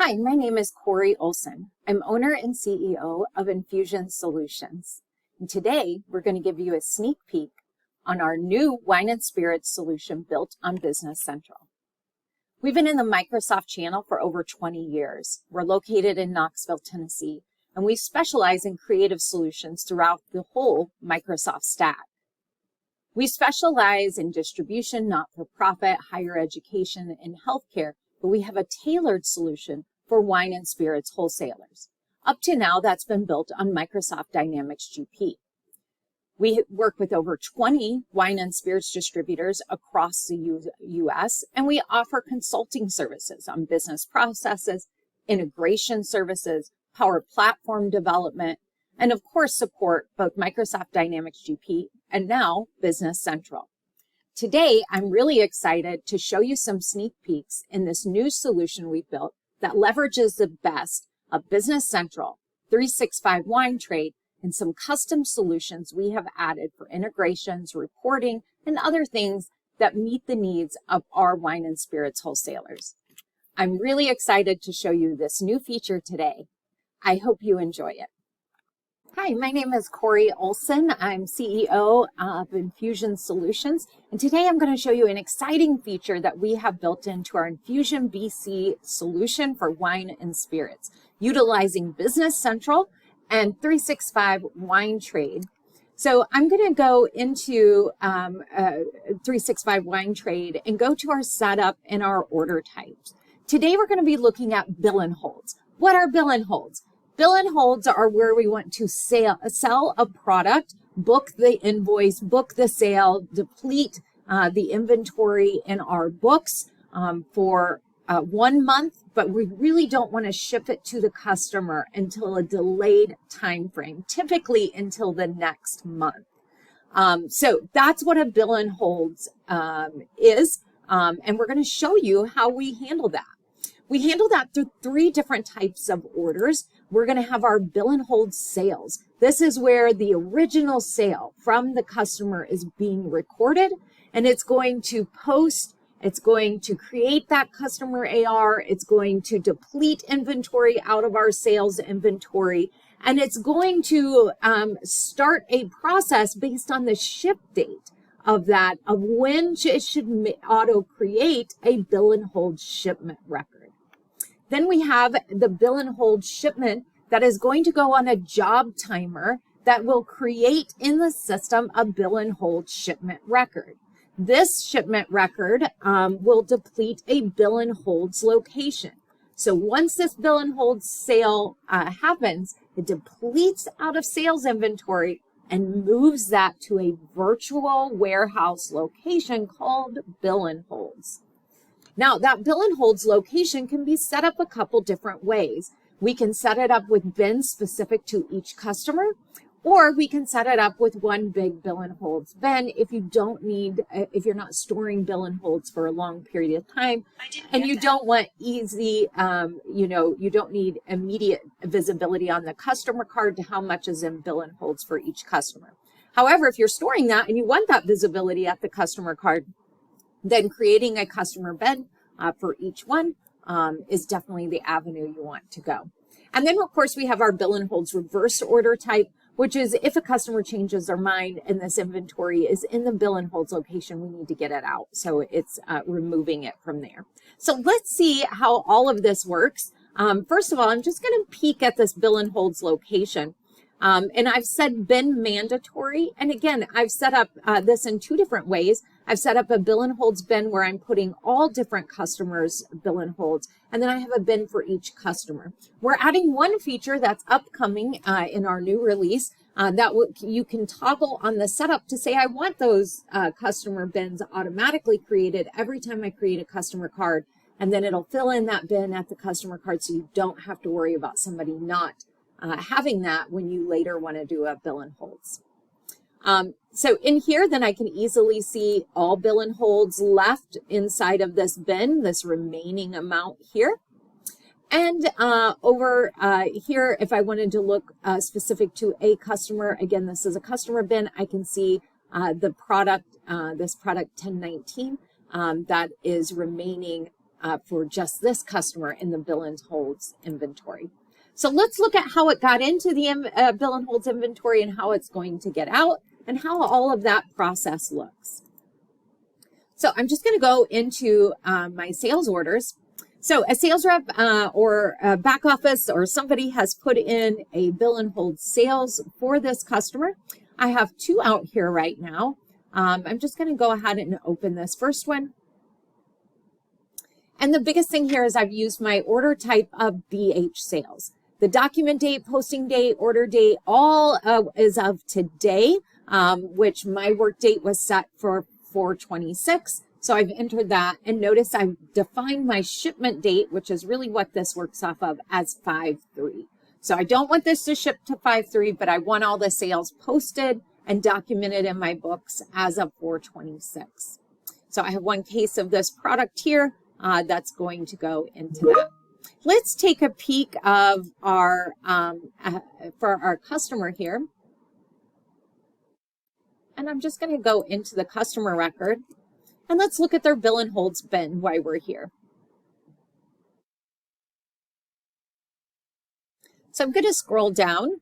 Hi, my name is Corey Olson. I'm owner and CEO of Infuzion Solutions. And today we're going to give you a sneak peek on our new wine and spirits solution built on Business Central. We've been in the Microsoft channel for over 20 years. We're located in Knoxville, Tennessee, and we specialize in creative solutions throughout the whole Microsoft stack. We specialize in distribution, not-for-profit, higher education, and healthcare, but we have a tailored solution for wine and spirits wholesalers. Up to now, that's been built on Microsoft Dynamics GP. We work with over 20 wine and spirits distributors across the U.S., and we offer consulting services on business processes, integration services, Power Platform development, and of course support both Microsoft Dynamics GP and now Business Central. Today, I'm really excited to show you some sneak peeks in this new solution we built that leverages the best of Business Central, 365 Wine Trade, and some custom solutions we have added for integrations, reporting, and other things that meet the needs of our wine and spirits wholesalers. I'm really excited to show you this new feature today. I hope you enjoy it. Hi, my name is Corey Olson. I'm CEO of Infuzion Solutions, and today I'm going to show you an exciting feature that we have built into our Infuzion BC solution for wine and spirits, utilizing Business Central and 365 Wine Trade. So I'm going to go into 365 Wine Trade and go to our setup and our order types. Today we're going to be looking at bill and holds. What are bill and holds? Bill and holds are where we want to sell a product, book the invoice, book the sale, deplete the inventory in our books for 1 month, but we really don't want to ship it to the customer until a delayed time frame, typically until the next month. So that's what a bill and holds is, and we're going to show you how we handle that. We handle that through 3 different types of orders. We're going to have our bill and hold sales. This is where the original sale from the customer is being recorded, and it's going to post, it's going to create that customer AR, it's going to deplete inventory out of our sales inventory, and it's going to start a process based on the ship date of that, of when it should auto create a bill and hold shipment record. Then we have the bill and hold shipment that is going to go on a job timer that will create in the system a bill and hold shipment record. This shipment record will deplete a bill and holds location. So once this bill and hold sale happens, it depletes out of sales inventory and moves that to a virtual warehouse location called bill and holds. Now, that bill and holds location can be set up a couple different ways. We can set it up with bins specific to each customer, or we can set it up with one big bill and holds bin if you don't need, if you're not storing bill and holds for a long period of time, and you don't want easy, you don't need immediate visibility on the customer card to how much is in bill and holds for each customer. However, if you're storing that and you want that visibility at the customer card, then creating a customer bin for each one is definitely the avenue you want to go. And then, of course, we have our bill and holds reverse order type, which is if a customer changes their mind and this inventory is in the bill and holds location, we need to get it out. So it's removing it from there. So let's see how all of this works. First of all, I'm just going to peek at this bill and holds location. And I've said bin mandatory. And again, I've set up this in 2 different ways. I've set up a bill and holds bin where I'm putting all different customers' bill and holds, and then I have a bin for each customer. We're adding one feature that's upcoming in our new release that you can toggle on the setup to say, I want those customer bins automatically created every time I create a customer card, and then it'll fill in that bin at the customer card so you don't have to worry about somebody not having that when you later want to do a bill and holds. So in here, then I can easily see all bill and holds left inside of this bin, this remaining amount here. And over here, if I wanted to look specific to a customer, again, this is a customer bin, I can see the product, this product 1019, that is remaining for just this customer in the bill and holds inventory. So let's look at how it got into the bill and holds inventory and how it's going to get out and how all of that process looks. So I'm just going to go into my sales orders. So a sales rep or a back office or somebody has put in a bill and hold sales for this customer. I have 2 out here right now. I'm just going to go ahead and open this first one. And the biggest thing here is I've used my order type of BH sales. The document date, posting date, order date, all is of today, which my work date was set for 4/26. So I've entered that, and notice I've defined my shipment date, which is really what this works off of, as 5/3. So I don't want this to ship to 5/3, but I want all the sales posted and documented in my books as of 4/26. So I have one case of this product here that's going to go into that. Let's take a peek of our for our customer here. And I'm just going to go into the customer record. And let's look at their bill and holds bin while we're here. So I'm going to scroll down.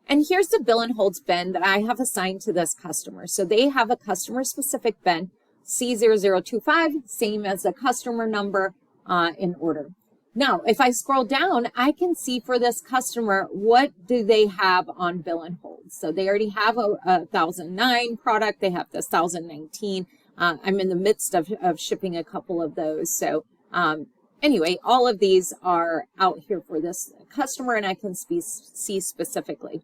And here's the bill and holds bin that I have assigned to this customer. So they have a customer specific bin, C0025, same as the customer number in order. Now, if I scroll down, I can see for this customer, what do they have on bill and hold? So they already have a 1009 product. They have this 1019. I'm in the midst of shipping a couple of those. So anyway, all of these are out here for this customer, and I can see specifically.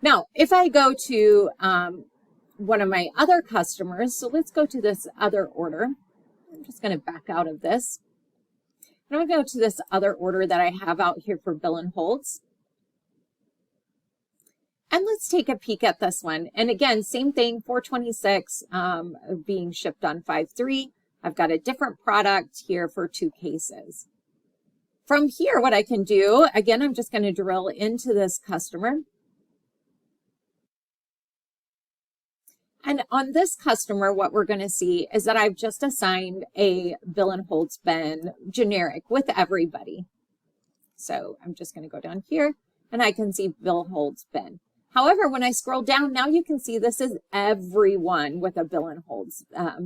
Now, if I go to one of my other customers, so let's go to this other order. I'm just going to back out of this. And I'm going to go to this other order that I have out here for bill and holds. And let's take a peek at this one. And again, same thing, 426 being shipped on 5/3. I've got a different product here for 2 cases. From here, what I can do, again, I'm just going to drill into this customer. And on this customer, what we're going to see is that I've just assigned a bill and holds bin generic with everybody. So I'm just going to go down here and I can see bill holds bin. However, when I scroll down, now you can see this is everyone with a bill and holds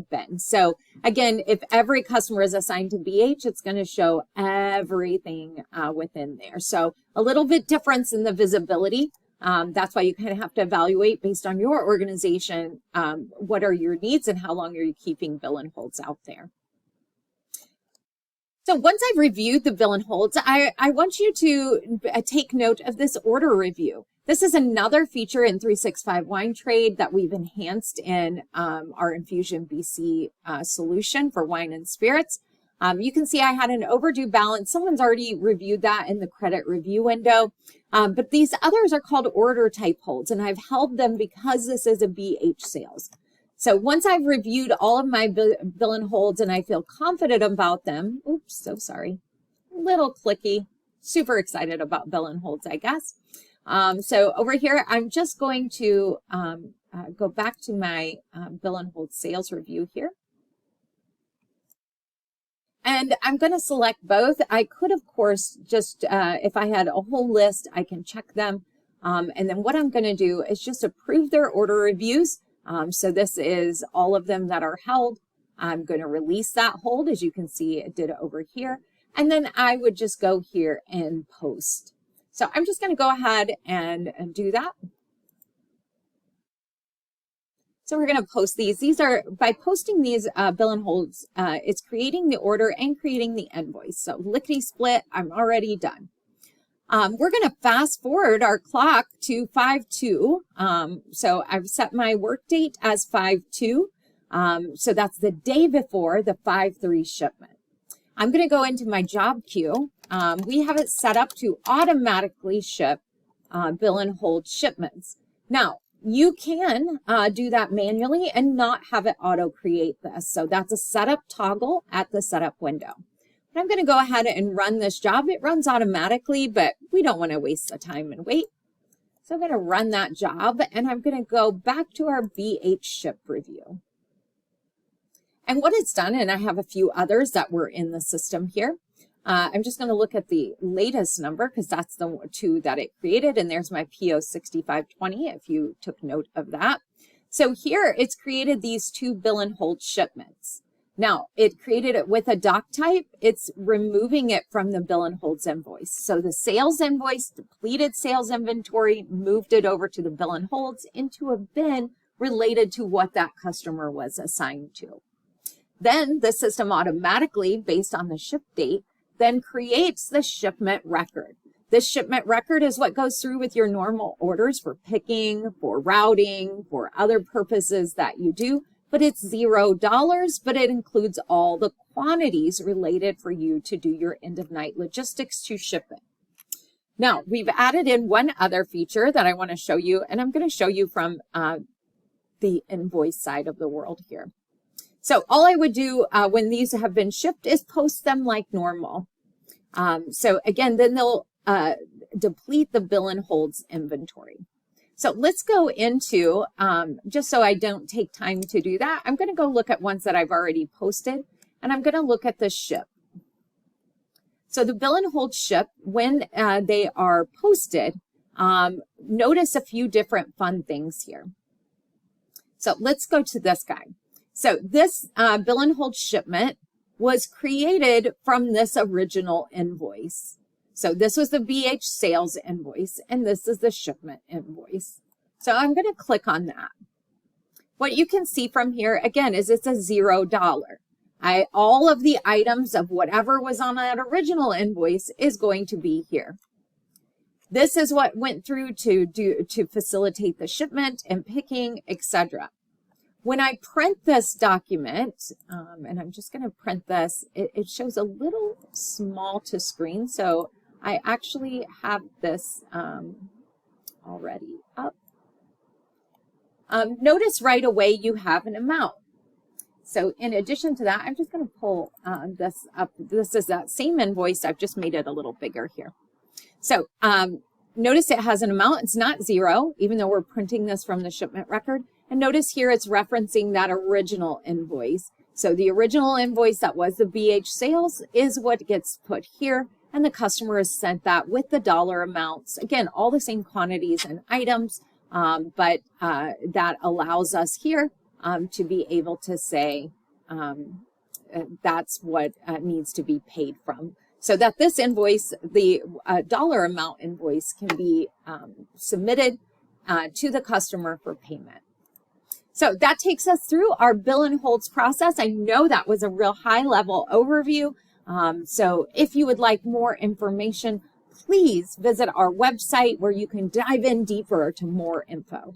bin. So again, if every customer is assigned to BH, it's going to show everything within there. So a little bit difference in the visibility. That's why you kind of have to evaluate based on your organization, what are your needs and how long are you keeping bill and holds out there. So once I've reviewed the bill and holds, I want you to take note of this order review. This is another feature in 365 Wine Trade that we've enhanced in our Infuzion BC solution for wine and spirits. You can see I had an overdue balance. Someone's already reviewed that in the credit review window. But these others are called order type holds, and I've held them because this is a BH sales. So once I've reviewed all of my bill and holds and I feel confident about them, oops, so sorry, little clicky, super excited about bill and holds, I guess. So over here, I'm just going to go back to my bill and hold sales review here. And I'm going to select both. I could, of course, just, if I had a whole list, I can check them. And then what I'm going to do is just approve their order reviews. So this is all of them that are held. I'm going to release that hold, as you can see it did over here. And then I would just go here and post. So I'm just going to go ahead and do that. So we're going to post these. These are, by posting these bill and holds, it's creating the order and creating the invoice. So lickety split, I'm already done. We're going to fast forward our clock to 5/2. So I've set my work date as 5/2. So that's the day before the 5/3 shipment. I'm going to go into my job queue. We have it set up to automatically ship bill and hold shipments. Now, you can do that manually and not have it auto create this. So that's a setup toggle at the setup window. But I'm going to go ahead and run this job. It runs automatically, but we don't want to waste the time and wait. So I'm going to run that job, and I'm going to go back to our BH ship review. And what it's done, and I have a few others that were in the system here. I'm just going to look at the latest number because that's the two that it created. And there's my PO 6520 if you took note of that. So here it's created these two bill and hold shipments. Now it created it with a doc type. It's removing it from the bill and holds invoice. So the sales invoice, depleted sales inventory, moved it over to the bill and holds into a bin related to what that customer was assigned to. Then the system automatically, based on the ship date, then creates the shipment record. This shipment record is what goes through with your normal orders for picking, for routing, for other purposes that you do, but it's $0, but it includes all the quantities related for you to do your end-of-night logistics to ship it. Now, we've added in one other feature that I want to show you, and I'm going to show you from the invoice side of the world here. So all I would do when these have been shipped is post them like normal. So again, then they'll deplete the bill and holds inventory. So let's go into, just so I don't take time to do that, I'm going to go look at ones that I've already posted, and I'm going to look at the ship. So the bill and hold ship, when they are posted, notice a few different fun things here. So let's go to this guy. So this bill and hold shipment was created from this original invoice. So this was the BH sales invoice, and this is the shipment invoice. So I'm going to click on that. What you can see from here, again, is it's a $0. All of the items of whatever was on that original invoice is going to be here. This is what went through to facilitate the shipment and picking, etc. When I print this document, and I'm just going to print this, it shows a little small to screen. So I actually have this already up. Notice right away you have an amount. So in addition to that, I'm just going to pull this up. This is that same invoice. I've just made it a little bigger here. So notice it has an amount. It's not $0, even though we're printing this from the shipment record. And notice here it's referencing that original invoice. So the original invoice that was the BH sales is what gets put here. And the customer is sent that with the dollar amounts. Again, all the same quantities and items, but that allows us here to be able to say that's what needs to be paid from. So that this invoice, the dollar amount invoice, can be submitted to the customer for payment. So that takes us through our bill and holds process. I know that was a real high level overview. So if you would like more information, please visit our website where you can dive in deeper to more info.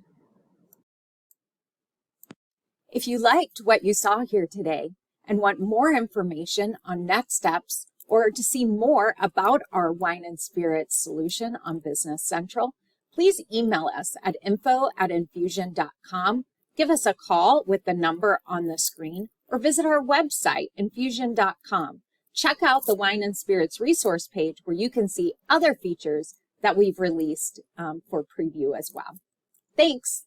If you liked what you saw here today and want more information on next steps or to see more about our wine and spirits solution on Business Central, please email us at info@infuzion.com. Give us a call with the number on the screen or visit our website, infuzion.com. Check out the Wine and Spirits resource page where you can see other features that we've released for preview as well. Thanks.